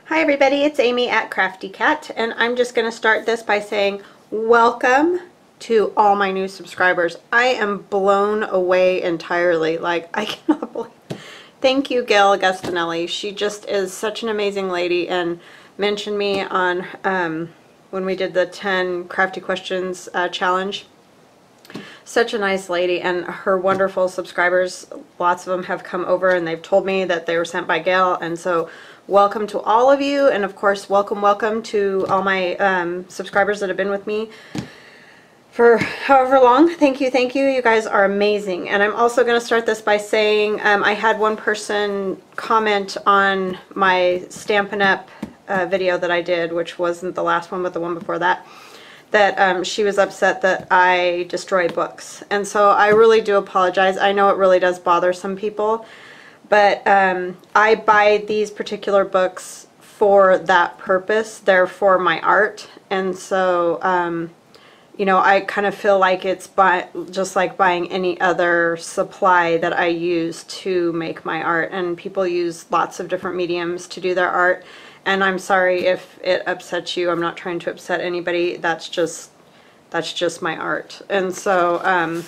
Hi everybody, it's Amy at Crafty Cat, and I'm just going to start this by saying welcome to all my new subscribers. I am blown away entirely. Like, I cannot believe it. Thank you, Gayle Agostinelli. She just is such an amazing lady and mentioned me on when we did the 10 Crafty Questions challenge. Such a nice lady, and her wonderful subscribers, lots of them have come over and they've told me that they were sent by Gayle, and so welcome to all of you, and of course welcome to all my subscribers that have been with me for however long. Thank you, you guys are amazing. And I'm also going to start this by saying I had one person comment on my Stampin' Up video that I did, which wasn't the last one but the one before that, that she was upset that I destroy books. And so I really do apologize. I know it really does bother some people, but I buy these particular books for that purpose. They're for my art. And so, you know, I kind of feel like it's just like buying any other supply that I use to make my art. And people use lots of different mediums to do their art. And I'm sorry if it upsets you. I'm not trying to upset anybody. That's just my art. And so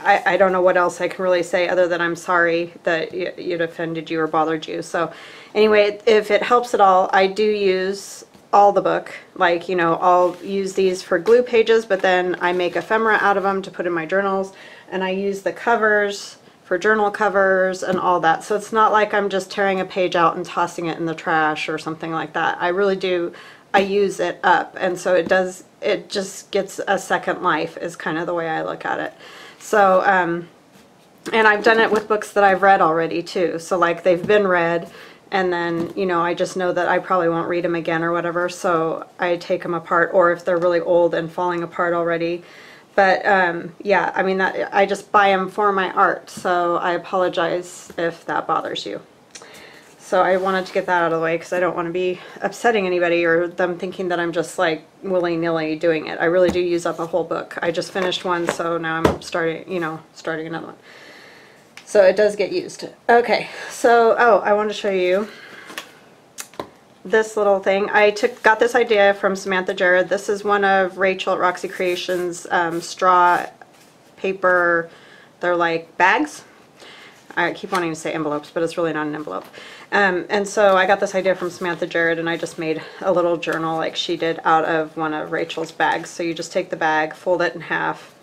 I don't know what else I can really say other than I'm sorry that it offended you or bothered you. So anyway, if it helps at all, I do use all the book. Like, you know, I'll use these for glue pages, but then I make ephemera out of them to put in my journals, and I use the covers for journal covers and all that. So it's not like I'm just tearing a page out and tossing it in the trash or something like that. I really do, I use it up, and so it just gets a second life is kind of the way I look at it. So and I've done it with books that I've read already too. So like they've been read, and then, you know, I just know that I probably won't read them again or whatever, so I take them apart, or if they're really old and falling apart already. But yeah, I mean, I just buy them for my art, so I apologize if that bothers you. So I wanted to get that out of the way because I don't want to be upsetting anybody or them thinking that I'm just like willy-nilly doing it. I really do use up a whole book. I just finished one, so now I'm starting another one. So it does get used. Okay, so I want to show you this little thing. I got this idea from Samantha Jarrad. This is one of Rachael at Roxy Creations straw paper. They're like bags. I keep wanting to say envelopes, but it's really not an envelope. And so I got this idea from Samantha Jarrad, and I just made a little journal like she did out of one of Rachel's bags. So you just take the bag, fold it in half,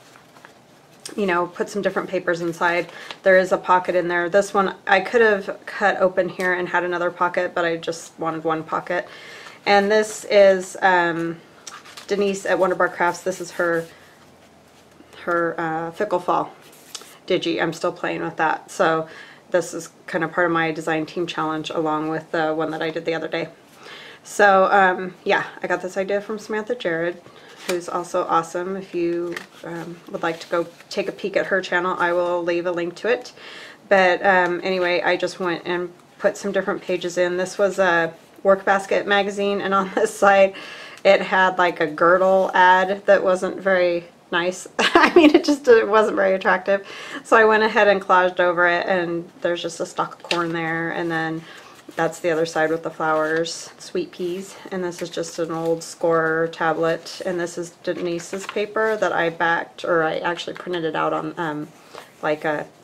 you know, put some different papers inside. There is a pocket in there. This one I could have cut open here and had another pocket, but I just wanted one pocket. And this is Denise at Wondubar Crafts. This is her Fickle Fall digi. I'm still playing with that. So this is kind of part of my design team challenge along with the one that I did the other day. So yeah, I got this idea from Samantha Jarrad, who's also awesome. If you would like to go take a peek at her channel, I will leave a link to it. But anyway, I just went and put some different pages in. This was a Workbasket magazine, and on this side it had like a girdle ad that wasn't very nice. I mean, it wasn't very attractive. So I went ahead and collaged over it, and there's just a stalk of corn there, and then that's the other side with the flowers, sweet peas, and this is just an old score tablet, and this is Denise's paper that I backed, or I actually printed it out on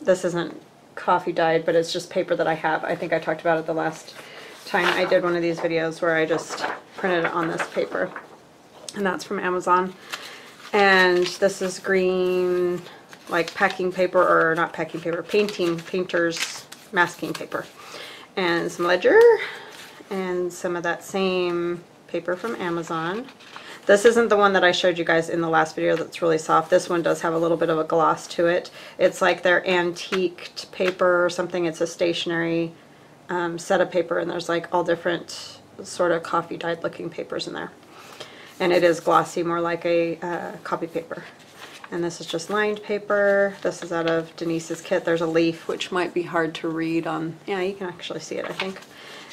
this isn't coffee dyed, but it's just paper that I have. I think I talked about it the last time I did one of these videos where I just printed it on this paper, and that's from Amazon. And this is green, like packing paper, or not packing paper, painter's masking paper. And some ledger, and some of that same paper from Amazon. This isn't the one that I showed you guys in the last video that's really soft. This one does have a little bit of a gloss to it. It's like their antiqued paper or something. It's a stationery set of paper, and there's like all different sort of coffee dyed looking papers in there. And it is glossy, more like a copy paper. And this is just lined paper. This is out of Denise's kit. There's a leaf, which might be hard to read on, yeah, you can actually see it, I think.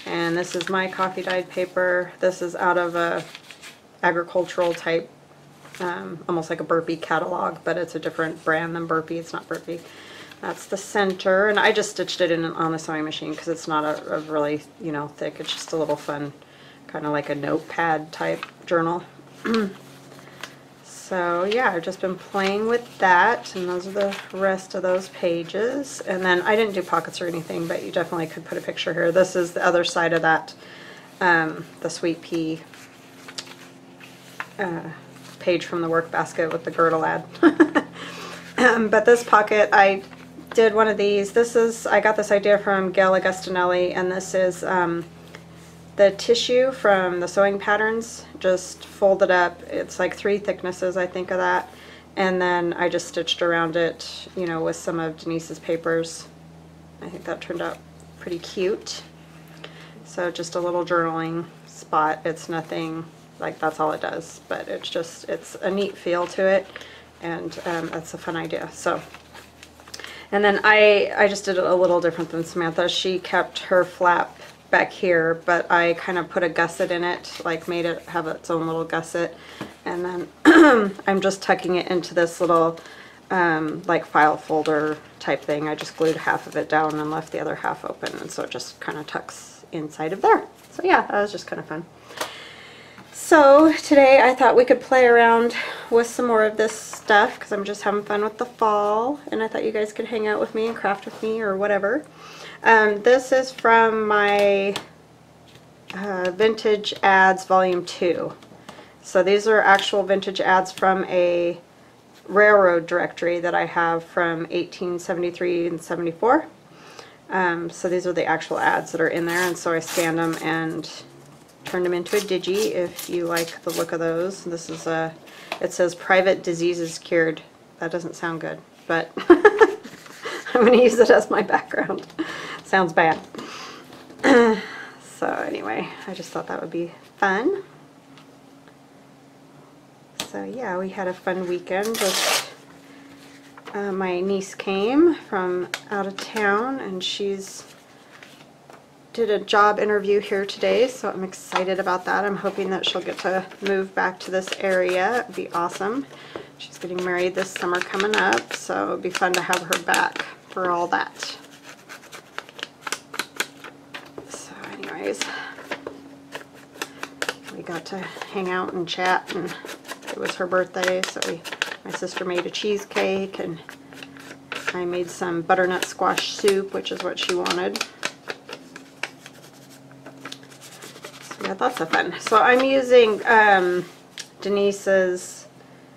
And this is my coffee dyed paper. This is out of a agricultural type, almost like a Burpee catalog, but it's a different brand than Burpee. It's not Burpee. That's the center, and I just stitched it in on the sewing machine because it's not a really, you know, thick. It's just a little fun, kind of like a notepad type journal. So yeah, I've just been playing with that, and those are the rest of those pages. And then I didn't do pockets or anything, but you definitely could put a picture here. This is the other side of that, the Sweet Pea page from the work basket with the girdle ad. But this pocket, I did one of these. I got this idea from Gayle Agostinelli, and this is the tissue from the sewing patterns, just folded up. It's like 3 thicknesses, I think, of that. And then I just stitched around it, you know, with some of Denise's papers. I think that turned out pretty cute. So just a little journaling spot. It's nothing, like that's all it does, but it's a neat feel to it, and that's a fun idea. So, and then I just did it a little different than Samantha. She kept her flap back here, but I kind of put a gusset in it, like made it have its own little gusset, and then I'm just tucking it into this little like file folder type thing. I just glued half of it down and left the other half open, and so it just kind of tucks inside of there. So yeah, that was just kind of fun. So today I thought we could play around with some more of this stuff because I'm just having fun with the fall, and I thought you guys could hang out with me and craft with me or whatever. This is from my Vintage Ads Volume 2. So these are actual vintage ads from a railroad directory that I have from 1873 and 74. So these are the actual ads that are in there, and so I scanned them and turned them into a digi if you like the look of those. This is it says private diseases cured. That doesn't sound good, but I'm going to use it as my background. Sounds bad. So anyway, I just thought that would be fun. So yeah, we had a fun weekend. Just my niece came from out of town, and she's did a job interview here today, so I'm excited about that. I'm hoping that she'll get to move back to this area. It'd be awesome. She's getting married this summer coming up, so it'd be fun to have her back for all that. So anyways, we got to hang out and chat, and it was her birthday, so my sister made a cheesecake, and I made some butternut squash soup, which is what she wanted. Yeah, lots of fun. So I'm using Denise's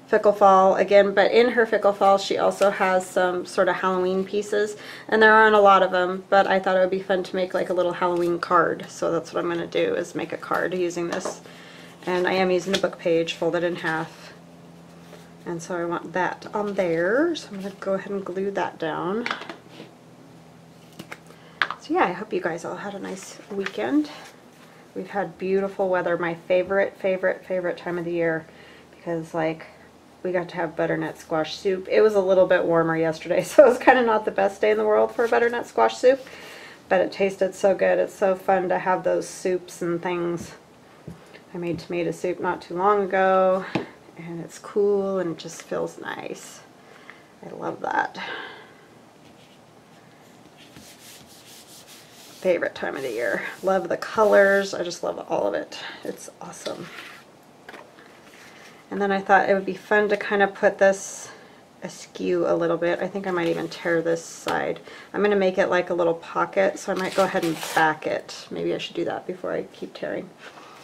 Fickle Fall again, but in her Fickle Fall she also has some sort of Halloween pieces, and there aren't a lot of them, but I thought it would be fun to make like a little Halloween card. So that's what I'm going to do, is make a card using this. And I am using a book page folded in half, and so I want that on there, so I'm going to go ahead and glue that down. So yeah, I hope you guys all had a nice weekend. We've had beautiful weather, my favorite time of the year, because like we got to have butternut squash soup. It was a little bit warmer yesterday, so it was kind of not the best day in the world for butternut squash soup, but it tasted so good. It's so fun to have those soups and things. I made tomato soup not too long ago, and it's cool and it just feels nice. I love that. Favorite time of the year. Love the colors. I just love all of it. It's awesome. And then I thought it would be fun to kind of put this askew a little bit. I think I might even tear this side. I'm going to make it like a little pocket, so I might go ahead and back it. Maybe I should do that before I keep tearing.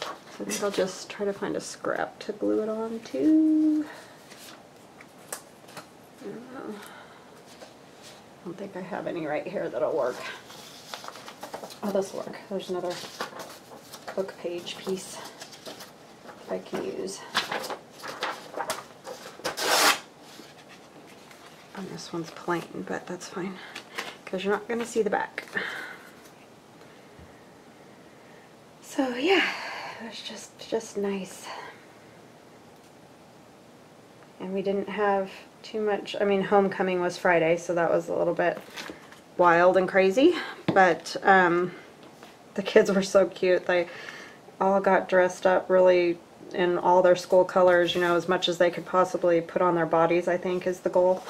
So I think I'll just try to find a scrap to glue it on to. I don't think I have any right here that'll work. Oh, this will work. There's another book page piece I can use. And this one's plain, but that's fine, because you're not going to see the back. So yeah, it was just nice. And we didn't have too much. I mean, homecoming was Friday, so that was a little bit wild and crazy, but the kids were so cute. They all got dressed up really in all their school colors, you know, as much as they could possibly put on their bodies, I think is the goal.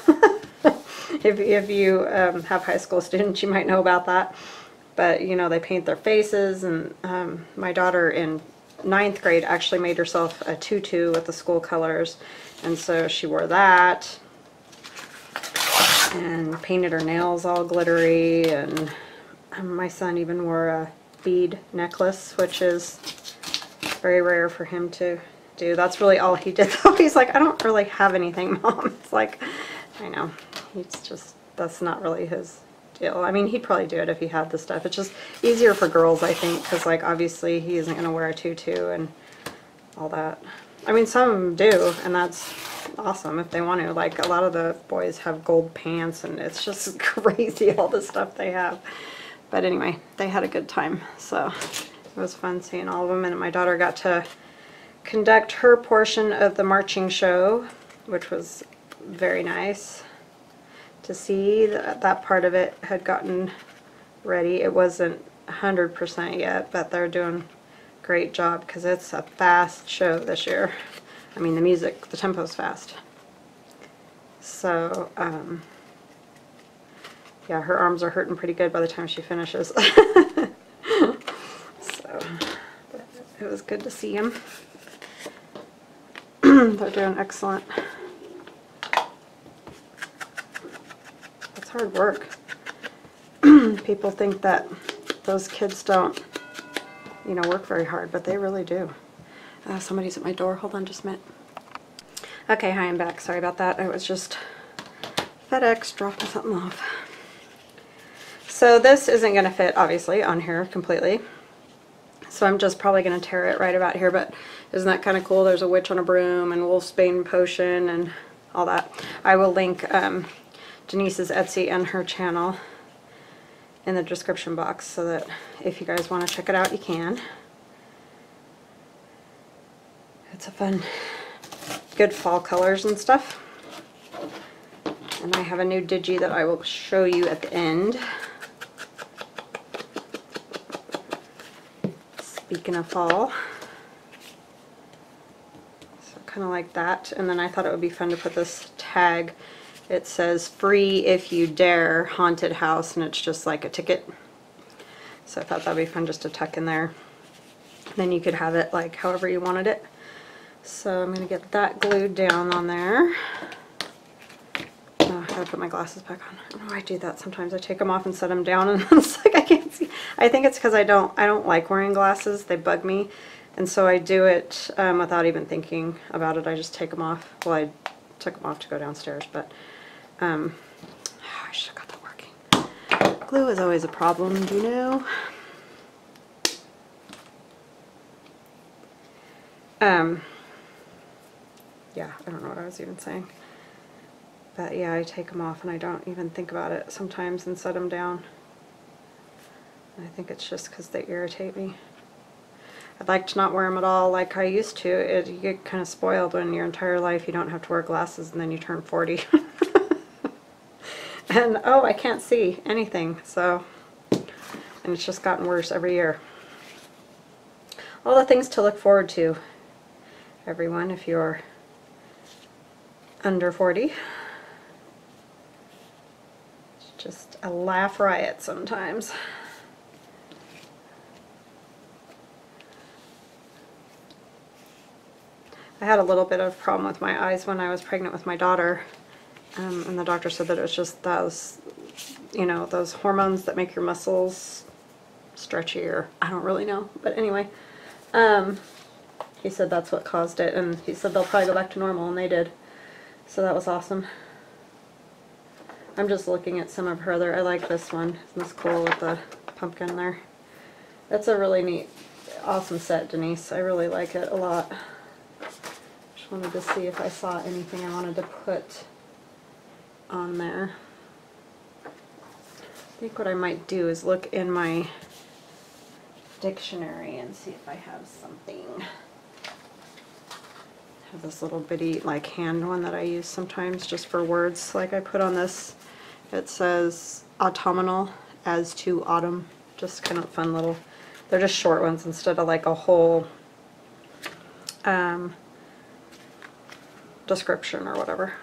If you have high school students, you might know about that. But, you know, they paint their faces, and my daughter in 9th grade actually made herself a tutu with the school colors, and so she wore that and painted her nails all glittery, and my son even wore a bead necklace, which is very rare for him to do. That's really all he did, though. He's like, I don't really have anything, Mom. It's like, I know, he's just, that's not really his deal. I mean, he'd probably do it if he had the stuff. It's just easier for girls, I think, because, like, obviously he isn't going to wear a tutu and all that. I mean, some do, and that's awesome if they want to. Like, a lot of the boys have gold pants, and it's just crazy all the stuff they have. But anyway, they had a good time, so it was fun seeing all of them. And my daughter got to conduct her portion of the marching show, which was very nice to see that that part of it had gotten ready. It wasn't 100% yet, but they're doing a great job because it's a fast show this year. I mean, the music, the tempo's fast. So, yeah, her arms are hurting pretty good by the time she finishes. So, it was good to see them. They're doing excellent. It's hard work. People think that those kids don't, you know, work very hard, but they really do. Somebody's at my door. Hold on just a minute. Okay, hi, I'm back. Sorry about that. I was just FedEx dropping something off. So this isn't going to fit, obviously, on here completely. So I'm just probably going to tear it right about here, but isn't that kind of cool? There's a witch on a broom and wolfsbane potion and all that. I will link Denise's Etsy and her channel in the description box so that if you guys want to check it out, you can. It's a fun, good fall colors and stuff. And I have a new digi that I will show you at the end. Speaking of fall. So kind of like that. And then I thought it would be fun to put this tag. It says free if you dare haunted house, and it's just like a ticket. So I thought that would be fun just to tuck in there. Then you could have it like however you wanted it. So I'm going to get that glued down on there. Oh, I gotta put my glasses back on. I don't know why I do that sometimes. I take them off and set them down, and it's like I can't see. I think it's because I don't like wearing glasses. They bug me, and so I do it without even thinking about it. I just take them off. Well, I took them off to go downstairs, but I should have got that working. Glue is always a problem, do you know? Yeah, I don't know what I was even saying. But yeah, I take them off and I don't even think about it sometimes and set them down. And I think it's just because they irritate me. I'd like to not wear them at all like I used to. You get kind of spoiled when your entire life you don't have to wear glasses and then you turn 40. And oh, I can't see anything. So, and it's just gotten worse every year. All the things to look forward to, everyone, if you're under 40. It's just a laugh riot sometimes. I had a little bit of problem with my eyes when I was pregnant with my daughter, and the doctor said that it was just those, you know, those hormones that make your muscles stretchy, or I don't really know, but anyway, he said that's what caused it, and he said they'll probably go back to normal, and they did. So that was awesome. I'm just looking at some of her other, I like this one. Isn't this cool with the pumpkin there? That's a really neat, awesome set, Denise. I really like it a lot. Just wanted to see if I saw anything I wanted to put on there. I think what I might do is look in my dictionary and see if I have something. I have this little bitty like hand one that I use sometimes just for words. Like I put on this, it says autumnal as to autumn. Just kind of fun little, they're just short ones instead of like a whole description or whatever.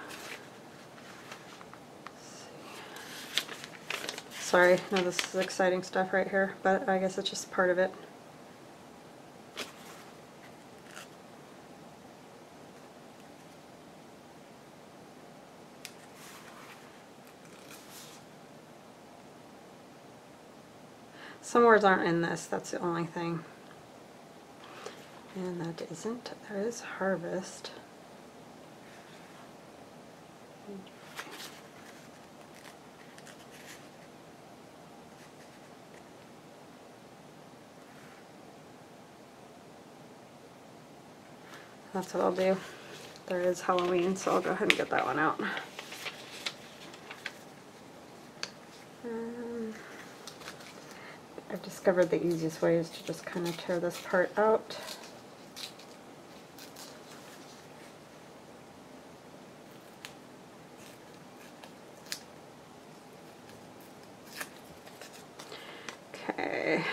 sorry. No, this is exciting stuff right here, but I guess it's just part of it. Some words aren't in this, that's the only thing. And that isn't. There is harvest. That's what I'll do. There is Halloween, so I'll go ahead and get that one out. I've discovered the easiest way is to just kind of tear this part out. Okay.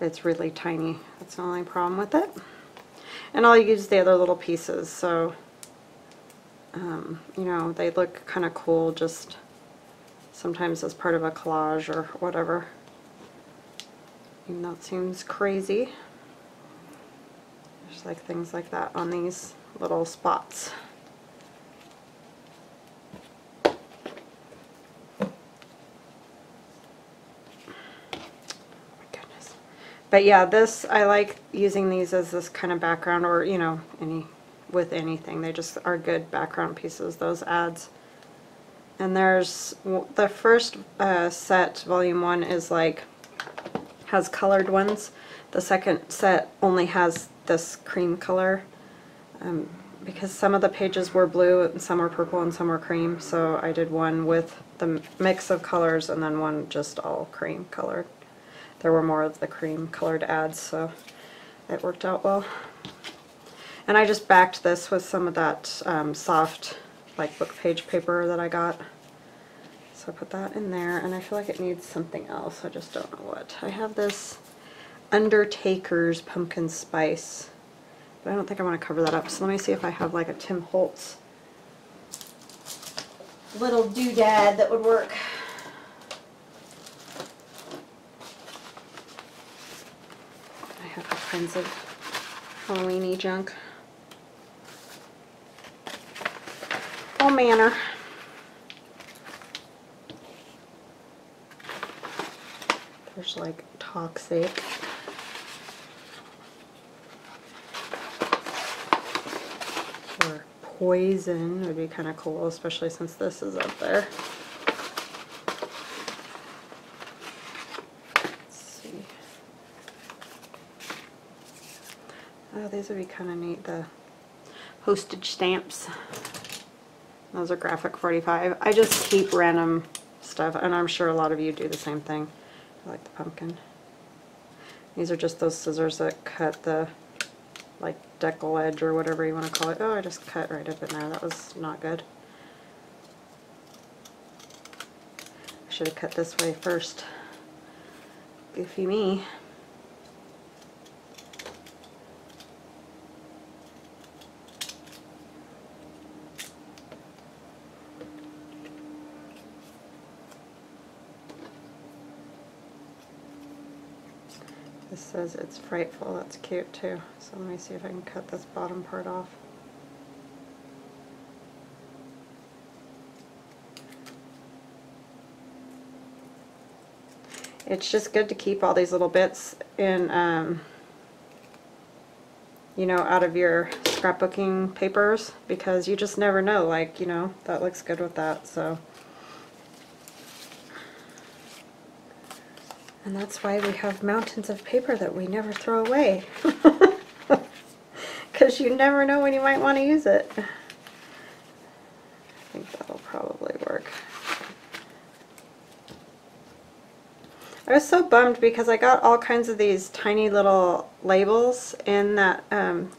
It's really tiny. That's the only problem with it. And I'll use the other little pieces, so you know, they look kind of cool just sometimes as part of a collage or whatever. Even though it seems crazy. There's like things like that on these little spots. Oh my goodness. But yeah, this, I like using these as this kind of background, or you know, with anything. They just are good background pieces, those ads. And there's the first set, volume 1, is like has colored ones. The second set only has this cream color, because some of the pages were blue and some were purple and some were cream, so I did one with the mix of colors and then one just all cream colored. There were more of the cream colored ads, so it worked out well. And I just backed this with some of that soft like book page paper that I got. So I put that in there, and I feel like it needs something else. I just don't know what. I have this Undertaker's Pumpkin Spice, but I don't think I want to cover that up. So let me see if I have like a Tim Holtz little doodad that would work. I have all kinds of Halloween-y junk. All manner. There's like toxic. Or poison would be kind of cool, especially since this is up there. Let's see. Oh, these would be kind of neat, the postage stamps. Those are graphic 45. I just keep random stuff, and I'm sure a lot of you do the same thing. I like the pumpkin. These are just those scissors that cut the like decal edge or whatever you want to call it. Oh, I just cut right up in there. That was not good. I should have cut this way first. Goofy me. This says it's frightful. That's cute too. So let me see if I can cut this bottom part off. It's just good to keep all these little bits in, you know, out of your scrapbooking papers, because you just never know, like, you know, that looks good with that, so. And that's why we have mountains of paper that we never throw away. Because you never know when you might want to use it. I think that'll probably work. I was so bummed because I got all kinds of these tiny little labels in that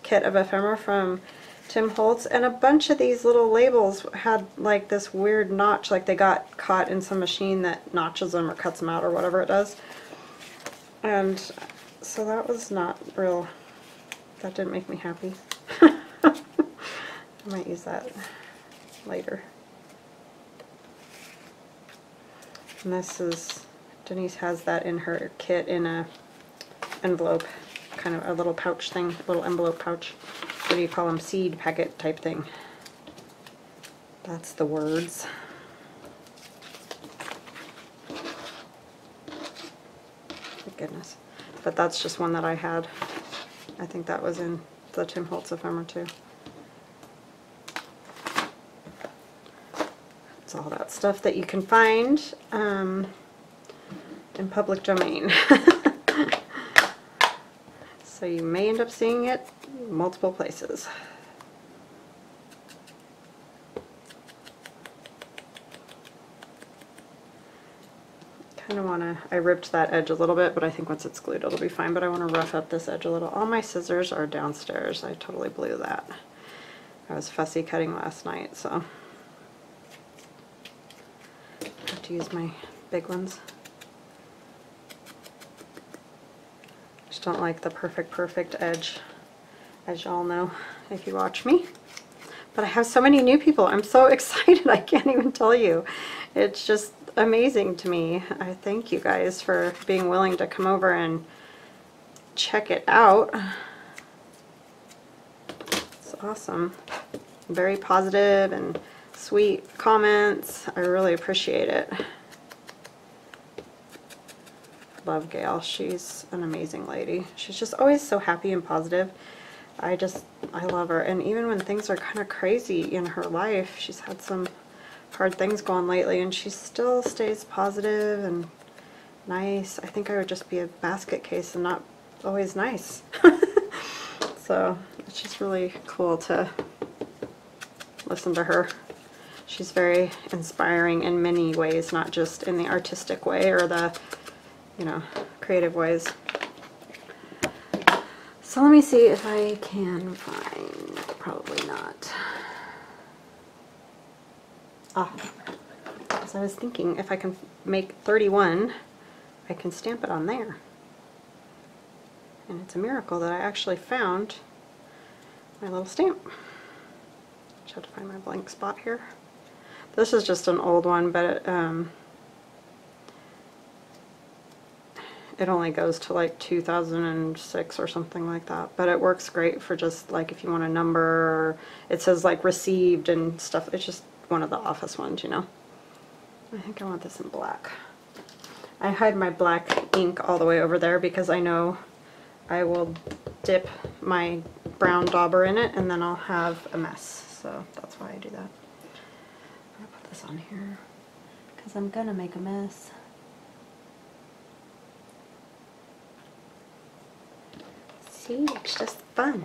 kit of ephemera from Tim Holtz, and a bunch of these little labels had like this weird notch, like they got caught in some machine that notches them or cuts them out or whatever it does. And so that was not real, that didn't make me happy. I might use that later. And this is, Denise has that in her kit in a envelope, kind of a little pouch thing, little envelope pouch. What do you call them? Seed packet type thing. That's the words. Thank goodness. But that's just one that I had. I think that was in the Tim Holtz ephemera too. It's all that stuff that you can find in public domain. So you may end up seeing it multiple places. Kind of want to, I ripped that edge a little bit, but I think once it's glued it'll be fine, but I want to rough up this edge a little. All my scissors are downstairs. I totally blew that. I was fussy cutting last night, so I have to use my big ones. Just don't like the perfect edge, as y'all know if you watch me. But I have so many new people. I'm so excited, I can't even tell you. It's just amazing to me. I thank you guys for being willing to come over and check it out. It's awesome. Very positive and sweet comments. I really appreciate it. Love Gayle. She's an amazing lady. She's just always so happy and positive. I love her. And even when things are kind of crazy in her life, she's had some hard things going lately, and she still stays positive and nice. I think I would just be a basket case and not always nice. So it's just really cool to listen to her. She's very inspiring in many ways, not just in the artistic way or the, you know, creative ways. So let me see if I can find, probably not. So I was thinking if I can make 31, I can stamp it on there. And it's a miracle that I actually found my little stamp. Just have to find my blank spot here. This is just an old one, but it only goes to like 2006 or something like that. But it works great for just like if you want a number, or it says like received and stuff. It's just one of the office ones, you know. I think I want this in black. I hide my black ink all the way over there because I know I will dip my brown dauber in it and then I'll have a mess. So that's why I do that. I'm gonna put this on here because I'm gonna make a mess. See, it's just fun.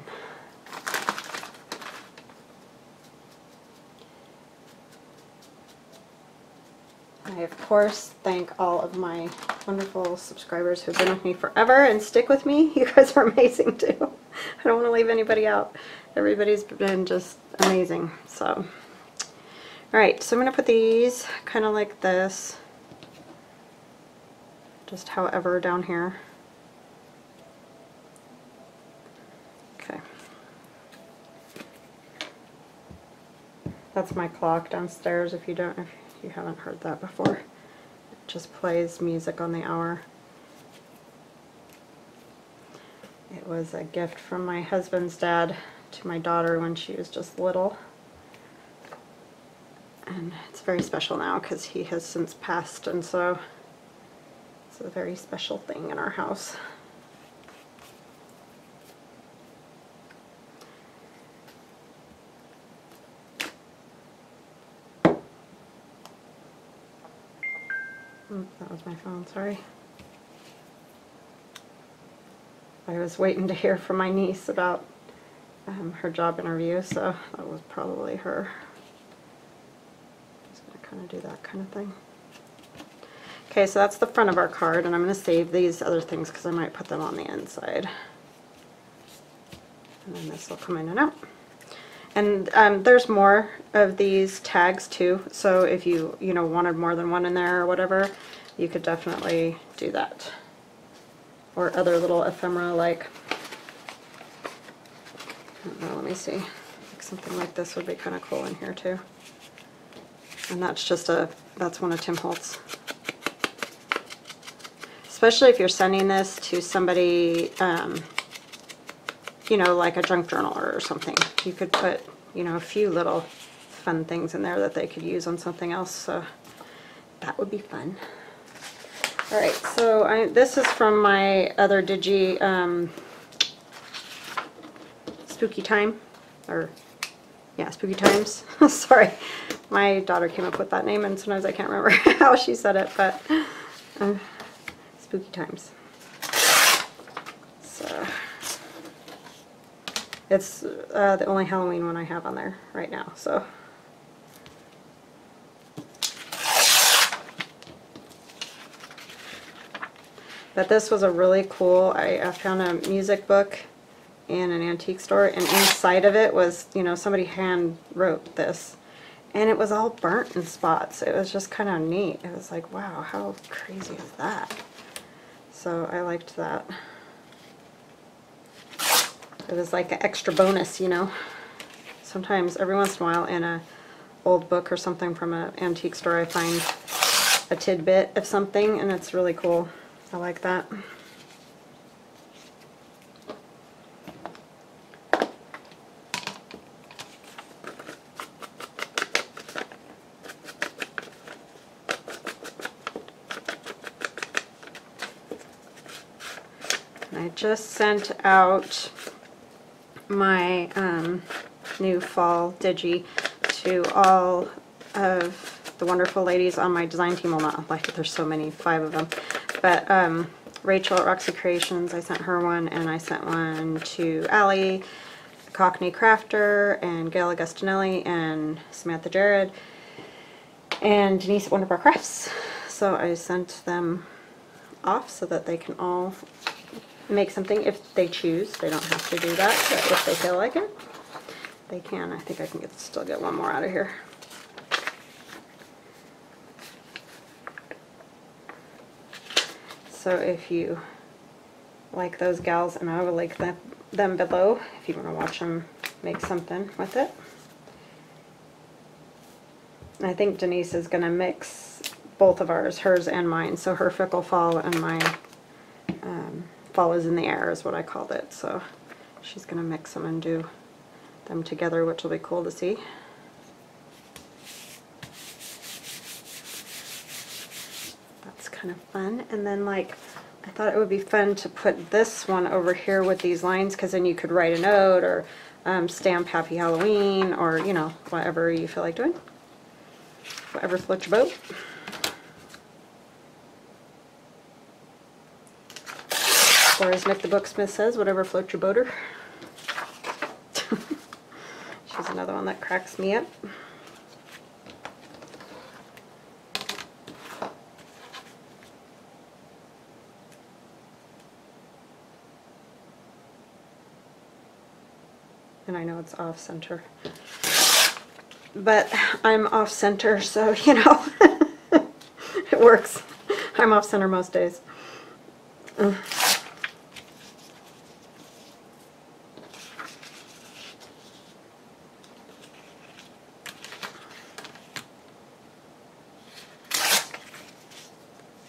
I, of course, thank all of my wonderful subscribers who've been with me forever and stick with me. You guys are amazing, too. I don't want to leave anybody out. Everybody's been just amazing. So, alright, so I'm going to put these kind of like this. Just however down here. Okay. That's my clock downstairs if you haven't heard that before. It just plays music on the hour. It was a gift from my husband's dad to my daughter when she was just little. And it's very special now because he has since passed, and so it's a very special thing in our house. That was my phone, sorry. I was waiting to hear from my niece about her job interview, so that was probably her. Just going to kind of do that kind of thing. Okay, so that's the front of our card, and I'm going to save these other things because I might put them on the inside. And then this will come in and out. And there's more of these tags too, so if you wanted more than one in there or whatever, you could definitely do that. Or other little ephemera, like, I don't know, let me see, like something like this would be kind of cool in here too. And that's just that's one of Tim Holtz. especially if you're sending this to somebody, you know, like a junk journaler or something. You could put, you know, a few little fun things in there that they could use on something else, so that would be fun. Alright, so this is from my other Digi Spooky Time, or yeah, Spooky Times. Sorry, my daughter came up with that name and sometimes I can't remember how she said it, but Spooky Times. So it's the only Halloween one I have on there right now, so. But this was a really cool, I found a music book in an antique store, and inside of it was, you know, somebody hand wrote this. And it was all burnt in spots. It was just kind of neat. It was like, wow, how crazy is that? So I liked that. It was like an extra bonus, you know. Sometimes, every once in a while, in a old book or something from an antique store, I find a tidbit of something, and it's really cool. I like that. I just sent out my new fall digi to all of the wonderful ladies on my design team. Well, not like there's so many, 5 of them, but Rachael at Roxy Creations, I sent her one, and I sent one to Allie, Cockney Crafter, and Gayle Agostinelli and Samantha Jarrad, and Denise at Wondubar Crafts. So I sent them off so that they can all make something if they choose. They don't have to do that, but if they feel like it, they can. I think I can still get one more out of here. So if you like those gals, and I will link them below if you want to watch them make something with it. And I think Denise is going to mix both of ours, hers and mine. So her Fickle Fall and my Fall is in the Air is what I called it. So she's going to mix them and do them together, which will be cool to see. That's kind of fun. And then, like, I thought it would be fun to put this one over here with these lines, because then you could write a note or stamp Happy Halloween, or, you know, whatever you feel like doing. Whatever floats your boat. Or as Nick the Booksmith says, whatever floats your boater. She's another one that cracks me up. And I know it's off center, but I'm off center, so you know, it works. I'm off center most days.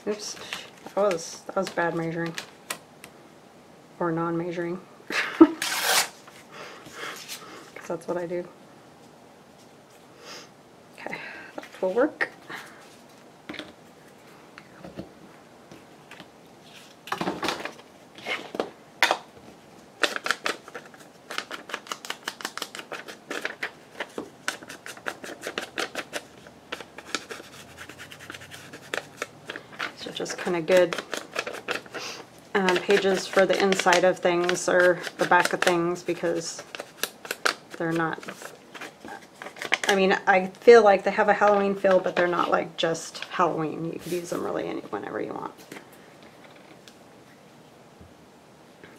Oops, that was bad measuring, or non-measuring. That's what I do. Okay, that will work. So just kind of good pages for the inside of things or the back of things, because they're not, I mean, I feel like they have a Halloween feel, but they're not like just Halloween. You could use them really whenever you want.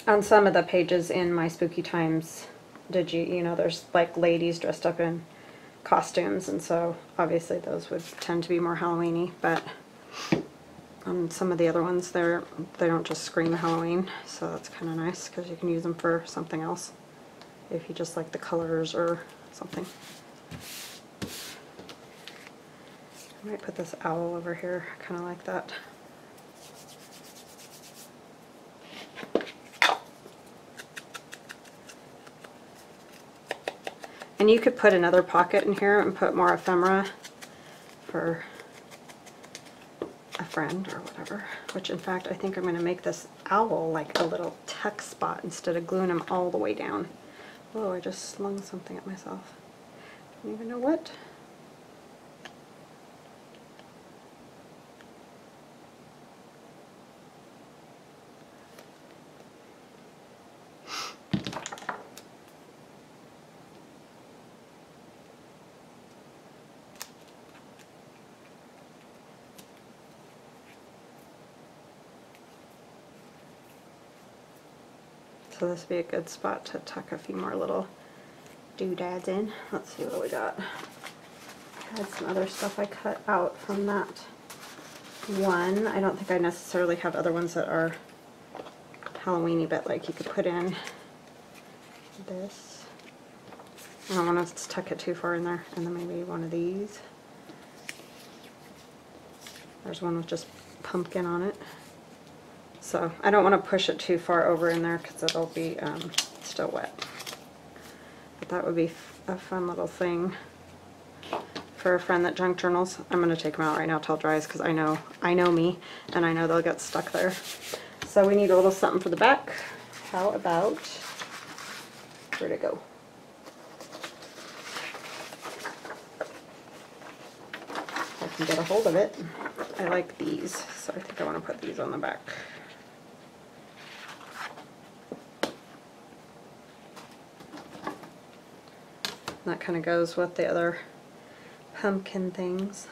On some of the pages in my Spooky Times digi, you know, there's like ladies dressed up in costumes, and so obviously those would tend to be more Halloween-y, but on some of the other ones, they don't just scream Halloween, so that's kind of nice because you can use them for something else if you just like the colors or something. I might put this owl over here, I kind of like that. And you could put another pocket in here and put more ephemera for a friend or whatever. Which in fact, I think I'm going to make this owl like a little tuck spot instead of gluing him all the way down. Whoa, I just slung something at myself. I don't even know what. So this would be a good spot to tuck a few more little doodads in. Let's see what we got. I had some other stuff I cut out from that one. I don't think I necessarily have other ones that are Halloween-y, but like you could put in this. I don't want to tuck it too far in there. And then maybe one of these. There's one with just pumpkin on it. So I don't want to push it too far over in there because it'll be still wet. But that would be a fun little thing for a friend that junk journals. I'm going to take them out right now till it dries because I know me and I know they'll get stuck there. So we need a little something for the back. How about, where'd it go? If I can get a hold of it. I like these, so I think I want to put these on the back. That kind of goes with the other pumpkin things.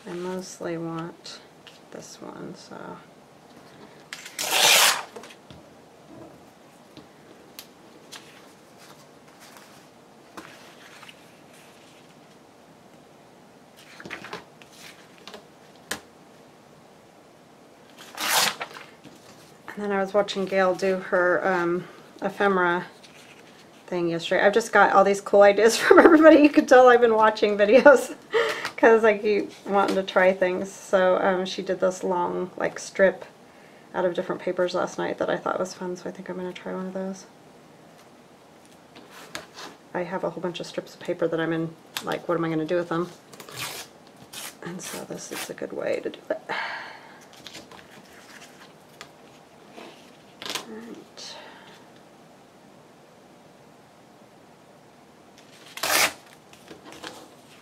I mostly want this one, so. And then I was watching Gayle do her ephemera thing yesterday. I've just got all these cool ideas from everybody. You can tell I've been watching videos because I keep wanting to try things. So she did this long like strip out of different papers last night that I thought was fun, so I think I'm going to try one of those. I have a whole bunch of strips of paper that I'm in, like, what am I going to do with them? And so this is a good way to do it. Right.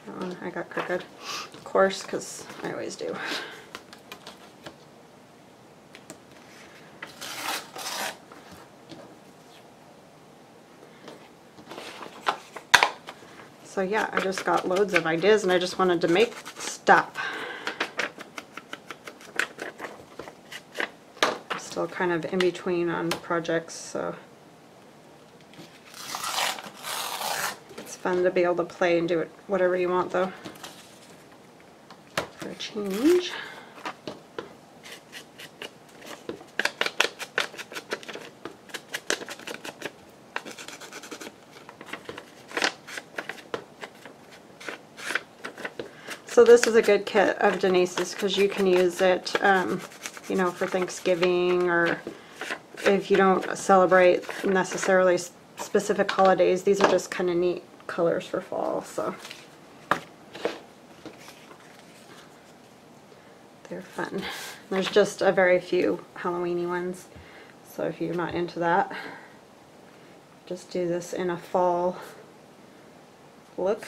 That one I got crooked, of course, because I always do. So yeah, I just got loads of ideas and I just wanted to make stuff. I'm still kind of in between on projects, so it's fun to be able to play and do it whatever you want though, for a change. So this is a good kit of Denise's because you can use it, you know, for Thanksgiving, or if you don't celebrate necessarily specific holidays. These are just kind of neat colors for fall, so they're fun. There's just a very few Halloween-y ones, so if you're not into that, just do this in a fall look.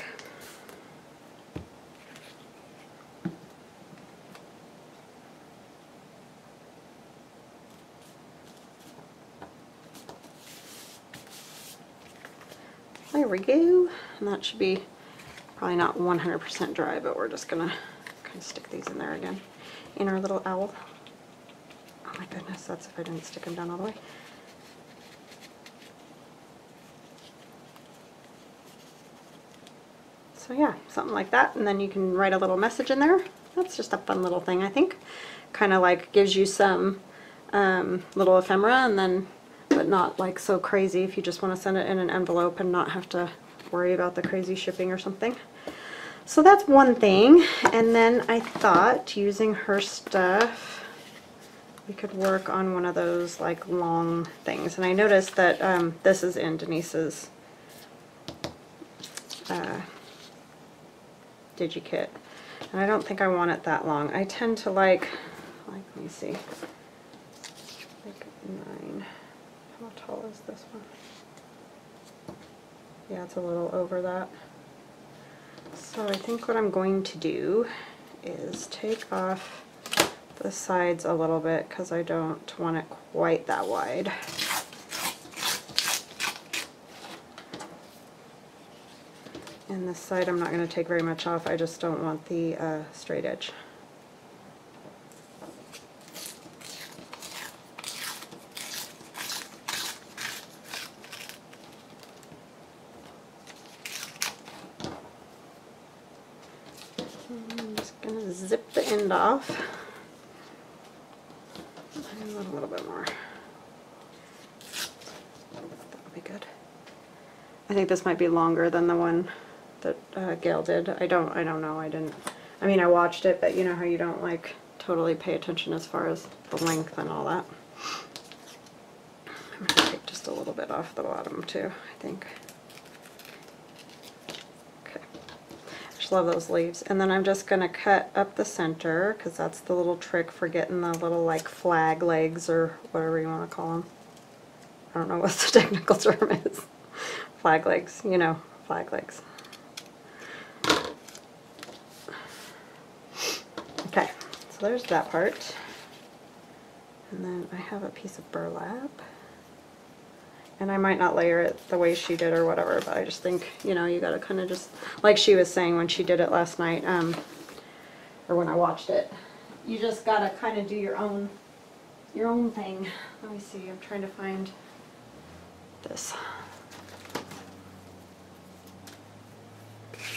There we go, and that should be probably not 100% dry, but we're just gonna kind of stick these in there again in our little owl. Oh my goodness, that's if I didn't stick them down all the way. So yeah, something like that, and then you can write a little message in there. That's just a fun little thing, I think. Kind of like gives you some little ephemera, and then but not like so crazy if you just want to send it in an envelope and not have to worry about the crazy shipping or something. So that's one thing. And then I thought, using her stuff, we could work on one of those like long things. And I noticed that this is in Denise's DigiKit. And I don't think I want it that long. I tend to like, let me see, like 9. How tall is this one? Yeah, it's a little over that. So I think what I'm going to do is take off the sides a little bit because I don't want it quite that wide. And this side I'm not going to take very much off, I just don't want the straight edge. I'm just going to zip the end off. And a little bit more. That'll be good. I think this might be longer than the one that Gayle did. I don't know. I mean, I watched it, but you know how you don't like totally pay attention as far as the length and all that. I'm going to take just a little bit off the bottom too, I think. Okay. I just love those leaves. And then I'm just going to cut up the center because that's the little trick for getting the little like flag legs or whatever you want to call them. I don't know what the technical term is. Flag legs, you know, flag legs. Okay, so there's that part. And then I have a piece of burlap. And I might not layer it the way she did or whatever, but I just think, you know, you gotta kind of just, like she was saying when she did it last night, or when I watched it, you just gotta kind of do your own thing. Let me see, I'm trying to find this.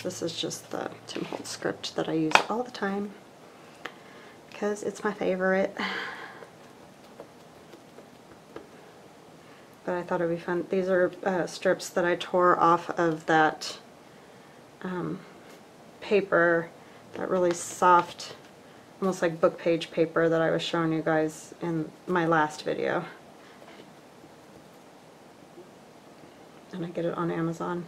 This is just the Tim Holtz script that I use all the time because it's my favorite. But I thought it would be fun. These are strips that I tore off of that paper, that really soft, almost like book page paper that I was showing you guys in my last video. And I get it on Amazon.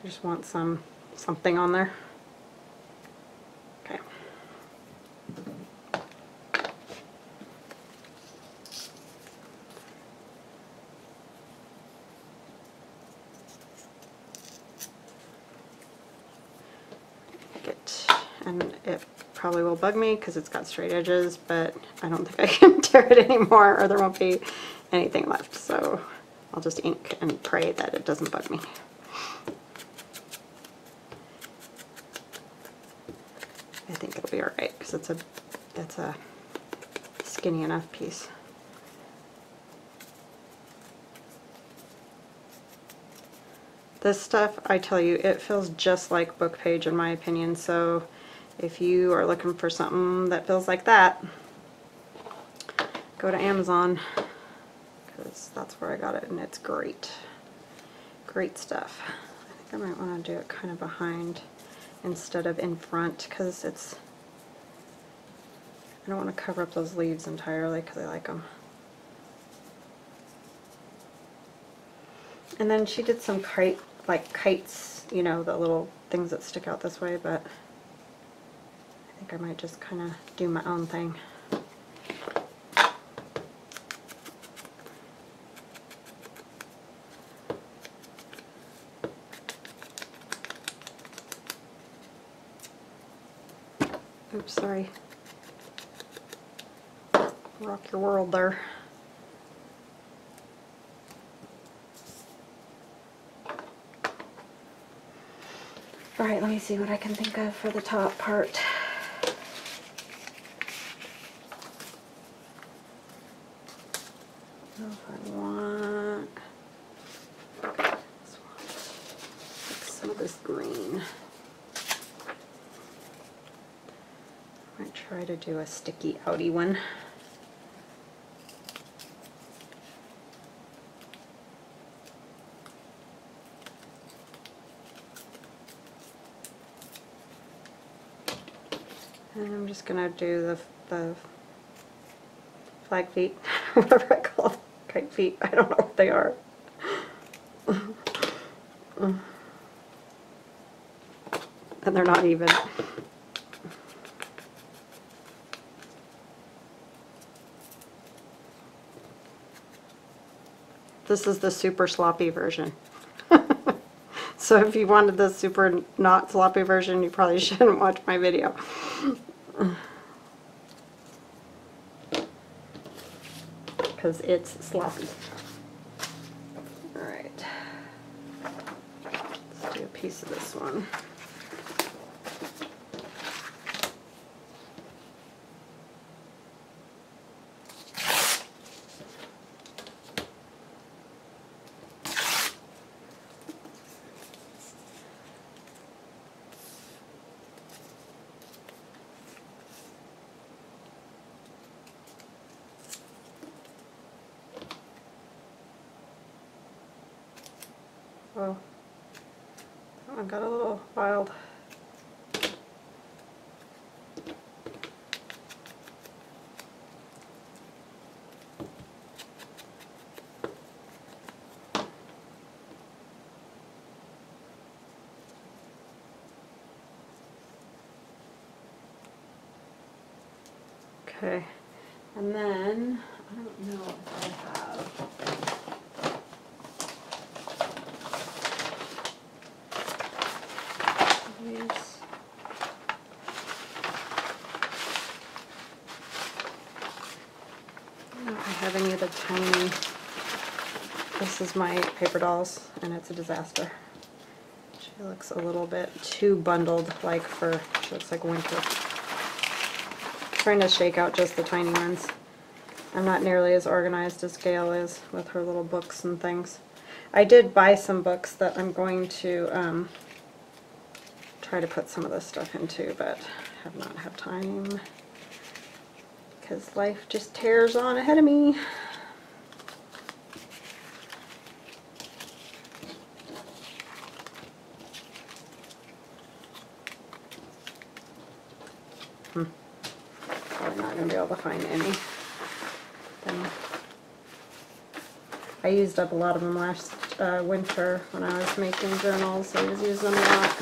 I just want something on there. Okay. And it probably will bug me because it's got straight edges, but I don't think I can tear it anymore or there won't be anything left. So I'll just ink and pray that it doesn't bug me. I think it'll be alright because it's a skinny enough piece. This stuff, I tell you, it feels just like book page in my opinion, so if you are looking for something that feels like that, go to Amazon because that's where I got it and it's great. Great stuff. I think I might want to do it kind of behind instead of in front because it's, I don't want to cover up those leaves entirely because I like them. And then she did some kites, you know, the little things that stick out this way, but I think I might just kind of do my own thing. Oops, sorry. Rock your world there. Alright, let me see what I can think of for the top part. If I want this one, like some of this green. I might try to do a sticky outy one. And I'm just going to do the flag feet, whatever I call them, kite feet. I don't know what they are. And they're not even. This is the super sloppy version. So if you wanted the super not sloppy version, you probably shouldn't watch my video. Because it's sloppy. Alright. Let's do a piece of this one. Oh, that one got a little wild. Okay, and then I don't know if I have. I don't have any of the tiny. This is my paper dolls, and it's a disaster. She looks a little bit too bundled, like for, she looks like winter. Trying to shake out just the tiny ones. I'm not nearly as organized as Gayle is with her little books and things. I did buy some books that I'm going to try to put some of this stuff into, but have not had time because life just tears on ahead of me. Probably not going to be able to find any. I used up a lot of them last winter when I was making journals. I was using them a lot.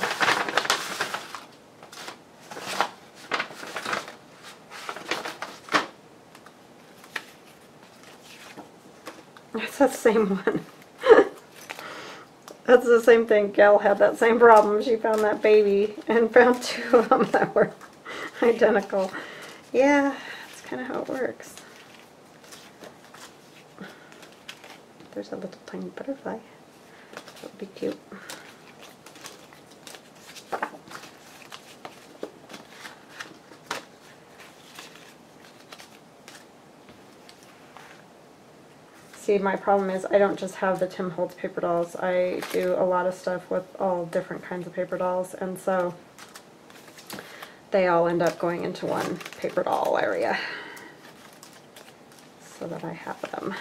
It's the same one. That's the same thing. Gayle had that same problem. She found that baby and found two of them that were identical. Yeah, that's kind of how it works. There's a little tiny butterfly. That would be cute. See, my problem is I don't just have the Tim Holtz paper dolls. I do a lot of stuff with all different kinds of paper dolls, and so they all end up going into one paper doll area so that I have them.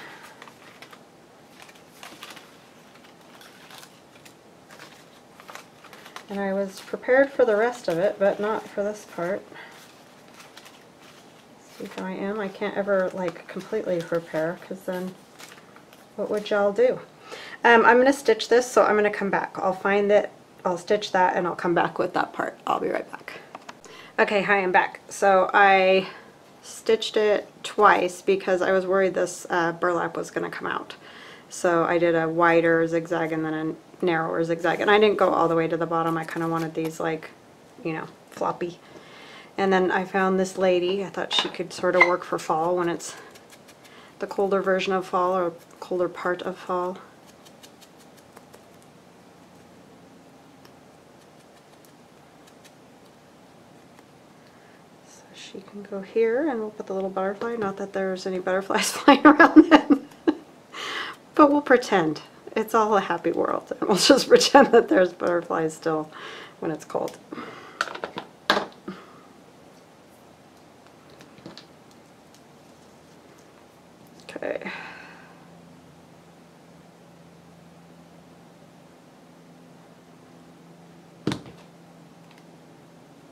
And I was prepared for the rest of it, but not for this part. See how I am? I can't ever like completely prepare, because then what would y'all do? I'm going to stitch this, so I'm going to come back. I'll find it, I'll stitch that, and I'll come back with that part. I'll be right back. Okay, hi, I'm back. So I stitched it twice because I was worried this burlap was going to come out. So I did a wider zigzag and then a narrower zigzag, and I didn't go all the way to the bottom. I kind of wanted these like, you know, floppy. And then I found this lady. I thought she could sort of work for fall when it's the colder version of fall, or colder part of fall. So she can go here, and we'll put the little butterfly. Not that there's any butterflies flying around then. But we'll pretend. It's all a happy world, and we'll just pretend that there's butterflies still when it's cold. Okay.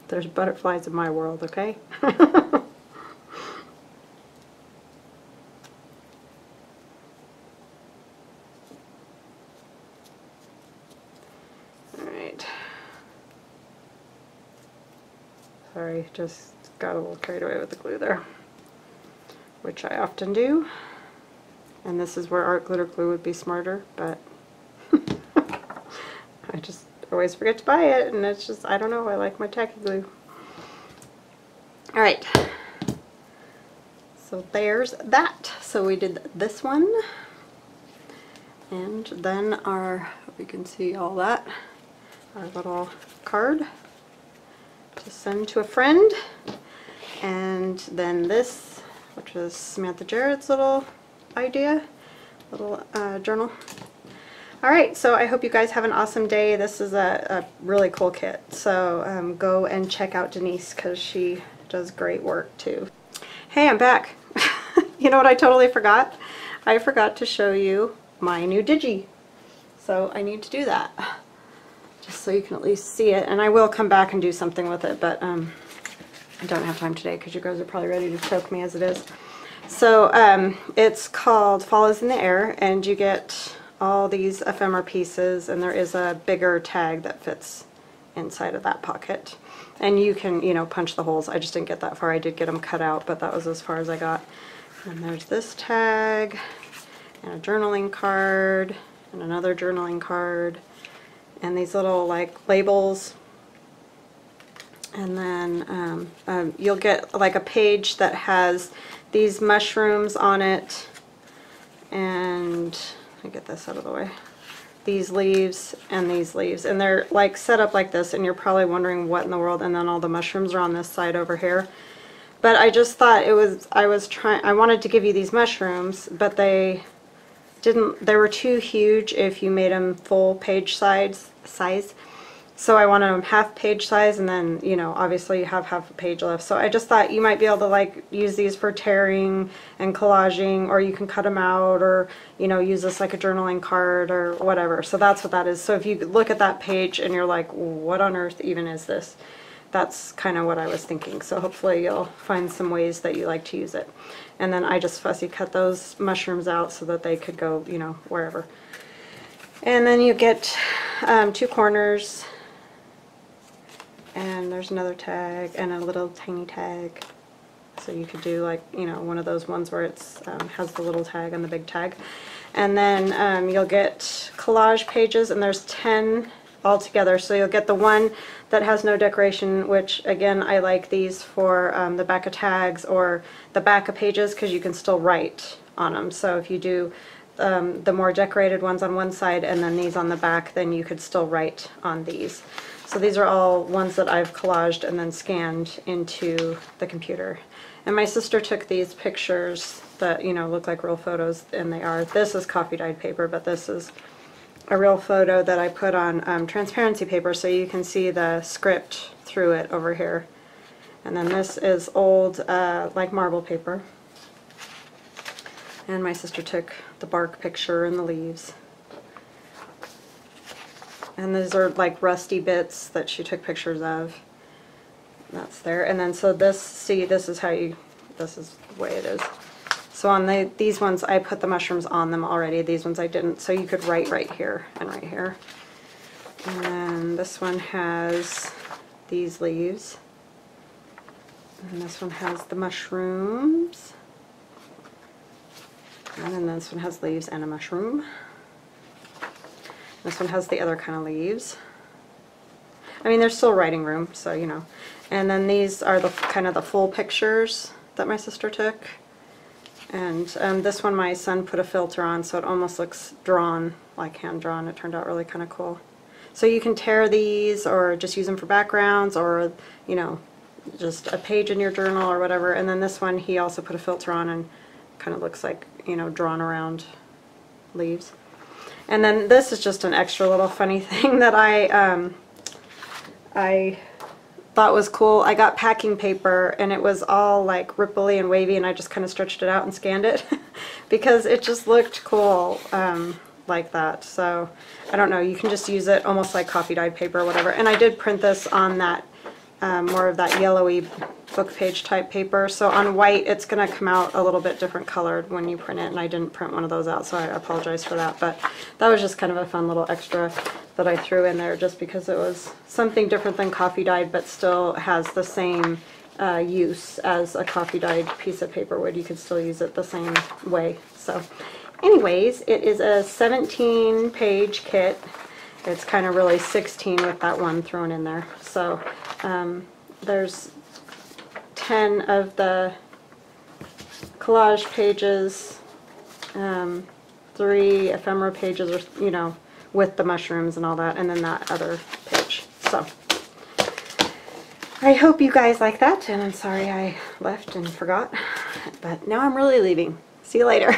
There's butterflies in my world, okay? Sorry, just got a little carried away with the glue there, which I often do. And this is where art glitter glue would be smarter, but I just always forget to buy it, and it's just, I don't know, I like my tacky glue. Alright, so there's that. So we did this one, and then our, we can see all that, our little card to send to a friend, and then this, which was Samantha Jarrad's little idea, little journal. Alright, so I hope you guys have an awesome day. This is a really cool kit, so go and check out Denise because she does great work too. Hey, I'm back. You know what I totally forgot? I forgot to show you my new digi. So I need to do that, just so you can at least see it, and I will come back and do something with it, but I don't have time today because you guys are probably ready to choke me as it is. So it's called Fall is in the Air, and you get all these ephemera pieces, and there is a bigger tag that fits inside of that pocket. And you can, you know, punch the holes. I just didn't get that far. I did get them cut out, but that was as far as I got. And there's this tag, and a journaling card, and another journaling card, and these little like labels. And then you'll get like a page that has these mushrooms on it, and let me get this out of the way. These leaves and these leaves, and they're like set up like this, and you're probably wondering what in the world, and then all the mushrooms are on this side over here. But I just thought it was, I wanted to give you these mushrooms, but they were too huge if you made them full page size. So I wanted them half page size, and then, you know, obviously you have half a page left. So I just thought you might be able to like use these for tearing and collaging, or you can cut them out, or, you know, use this like a journaling card or whatever. So that's what that is. So if you look at that page and you're like, what on earth even is this? That's kind of what I was thinking. So hopefully you'll find some ways that you like to use it. And then I just fussy cut those mushrooms out so that they could go, you know, wherever. And then you get 2 corners. And there's another tag and a little tiny tag. So you could do like, you know, one of those ones where it's has the little tag and the big tag. And then you'll get collage pages, and there's 10 altogether. So you'll get the one that has no decoration, which again, I like these for the back of tags or the back of pages, because you can still write on them. So if you do the more decorated ones on one side and then these on the back, then you could still write on these. So these are all ones that I've collaged and then scanned into the computer. And my sister took these pictures that, you know, look like real photos, and they are. This is coffee dyed paper, but this is a real photo that I put on transparency paper, so you can see the script through it over here. And then this is old like marble paper. And my sister took the bark picture and the leaves. And these are like rusty bits that she took pictures of. That's there. And then so this, see, this is how you, this is the way it is. So on these ones I put the mushrooms on them already. These ones I didn't. So you could write right here and right here. And then this one has these leaves. And this one has the mushrooms. And then this one has leaves and a mushroom. This one has the other kind of leaves. I mean, there's still writing room, so you know. And then these are the kind of the full pictures that my sister took. And this one my son put a filter on, so it almost looks drawn, like hand drawn. It turned out really kind of cool. So you can tear these or just use them for backgrounds, or, you know, just a page in your journal or whatever. And then this one he also put a filter on and kind of looks like, you know, drawn around leaves. And then this is just an extra little funny thing that I thought was cool. I got packing paper, and it was all like ripply and wavy, and I just kind of stretched it out and scanned it because it just looked cool like that. So I don't know, you can just use it almost like coffee dyed paper or whatever. And I did print this on that more of that yellowy book page type paper. So on white it's going to come out a little bit different colored when you print it, and I didn't print one of those out, so I apologize for that. But that was just kind of a fun little extra that I threw in there just because it was something different than coffee dyed, but still has the same use as a coffee dyed piece of paper would. You could still use it the same way. So anyways, it is a 17 page kit. It's kind of really 16 with that one thrown in there. So there's 10 of the collage pages, 3 ephemera pages, or you know, with the mushrooms and all that, and then that other page. So I hope you guys like that, and I'm sorry I left and forgot, but now I'm really leaving. See you later.